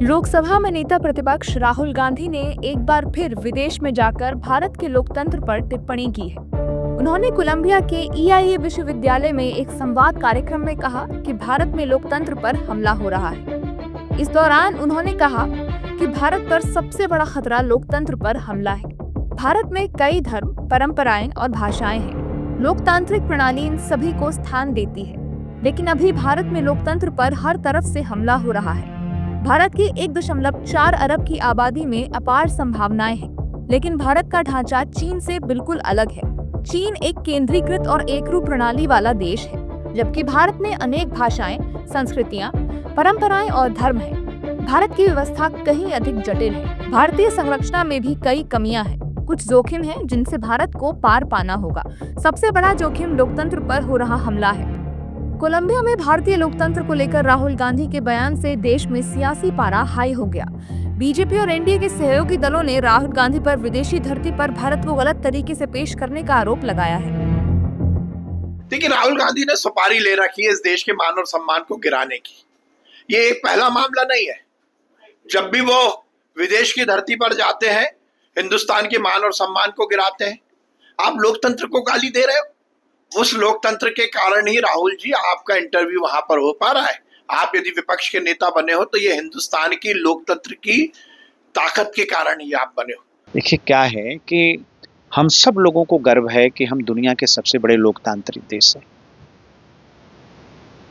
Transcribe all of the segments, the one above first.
लोकसभा में नेता प्रतिपक्ष राहुल गांधी ने एक बार फिर विदेश में जाकर भारत के लोकतंत्र पर टिप्पणी की है। उन्होंने कोलंबिया के EIA विश्वविद्यालय में एक संवाद कार्यक्रम में कहा कि भारत में लोकतंत्र पर हमला हो रहा है। इस दौरान उन्होंने कहा कि भारत पर सबसे बड़ा खतरा लोकतंत्र पर हमला है। भारत में कई धर्म, परंपराएं और भाषाएं हैं। लोकतांत्रिक प्रणाली इन सभी को स्थान देती है, लेकिन अभी भारत में लोकतंत्र पर हर तरफ से हमला हो रहा है। भारत की 1.4 अरब की आबादी में अपार संभावनाएं हैं, लेकिन भारत का ढांचा चीन से बिल्कुल अलग है। चीन एक केंद्रीकृत और एकरूप प्रणाली वाला देश है, जबकि भारत में अनेक भाषाएं, संस्कृतियां, परंपराएं और धर्म हैं। भारत की व्यवस्था कहीं अधिक जटिल है। भारतीय संरचना में भी कई कमियां हैं। कुछ जोखिम हैं जिनसे भारत को पार पाना होगा। सबसे बड़ा जोखिम लोकतंत्र पर हो रहा हमला है। कोलंबिया में भारतीय लोकतंत्र को लेकर राहुल गांधी के बयान से देश में सियासी पारा हाई हो गया। बीजेपी और एनडीए के सहयोगी दलों ने राहुल गांधी पर विदेशी धरती पर भारत को गलत तरीके से पेश करने का आरोप लगाया है। देखिए, राहुल गांधी ने सुपारी ले रखी है इस देश के मान और सम्मान को गिराने की। ये एक पहला मामला नहीं है। जब भी वो विदेश की धरती पर जाते हैं, हिंदुस्तान के मान और सम्मान को गिराते हैं। आप लोकतंत्र को गाली दे रहे हो। उस लोकतंत्र के कारण ही राहुल जी आपका इंटरव्यू वहां पर हो पा रहा है। आप यदि विपक्ष के नेता बने हो तो ये हिंदुस्तान की लोकतंत्र की ताकत के कारण ही आप बने हो। देखिए, क्या है कि हम सब लोगों को गर्व है कि हम दुनिया के सबसे बड़े लोकतांत्रिक देश हैं।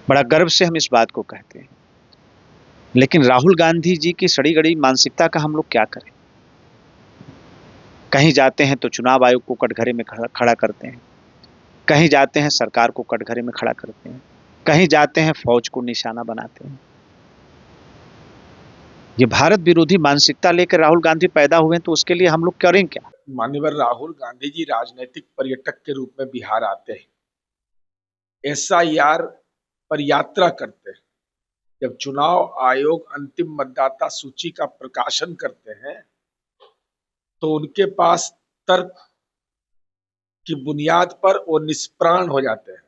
बड़ा गर्व से हम इस बात को कहते हैं। लेकिन राहुल गांधी जी की सड़ी गड़ी मानसिकता का हम लोग क्या करें? कहीं जाते हैं तो चुनाव आयोग को कटघरे में खड़ा करते हैं, कहीं जाते हैं सरकार को कटघरे में खड़ा करते हैं, कहीं जाते हैं फौज को निशाना बनाते हैं। ये भारत विरोधी मानसिकता लेकर राहुल गांधी पैदा हुए तो उसके लिए हम लोग करें क्या? माननीय राहुल गांधी जी राजनीतिक पर्यटक के रूप में बिहार आते हैं, SIR पर यात्रा करते हैं। जब चुनाव आयोग अंतिम मतदाता सूची का प्रकाशन करते हैं तो उनके पास तर्क की बुनियाद पर वो निष्प्राण हो जाते हैं।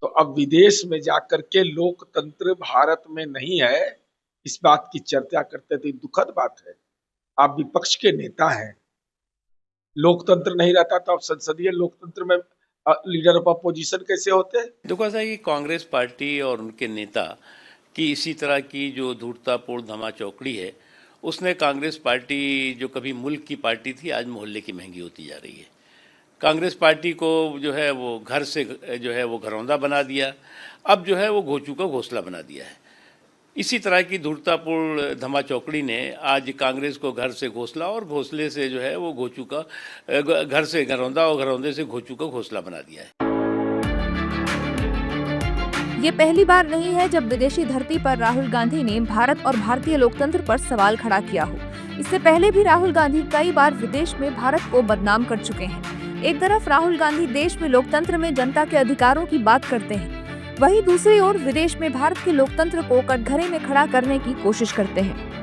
तो अब विदेश में जाकर के लोकतंत्र भारत में नहीं है, इस बात की चर्चा करते थे। दुखद बात है। आप विपक्ष के नेता हैं। लोकतंत्र नहीं रहता तो आप संसदीय लोकतंत्र में लीडर ऑफ अपोजिशन कैसे होते हैं? देखो, ऐसा है कि कांग्रेस पार्टी और उनके नेता की इसी तरह की जो धूर्ततापूर्ण धमाचौकड़ी है, उसने कांग्रेस पार्टी जो कभी मुल्क की पार्टी थी, आज मोहल्ले की महंगी होती जा रही है। कांग्रेस पार्टी को जो है वो घर से जो है वो घरौंदा बना दिया, अब जो है वो घोंचू का घोंसला बना दिया है। इसी तरह की धूर्ततापूर्ण धमाचौकड़ी ने आज कांग्रेस को घर से घोंसला और घोंसले से जो है वो घोंचू का घर से घरौंदा और घरौंदे से घोंचू का घोंसला बना दिया है। ये पहली बार नहीं है जब विदेशी धरती पर राहुल गांधी ने भारत और भारतीय लोकतंत्र पर सवाल खड़ा किया हो। इससे पहले भी राहुल गांधी कई बार विदेश में भारत को बदनाम कर चुके हैं। एक तरफ राहुल गांधी देश में लोकतंत्र में जनता के अधिकारों की बात करते हैं, वहीं दूसरी ओर विदेश में भारत के लोकतंत्र को कटघरे में खड़ा करने की कोशिश करते हैं।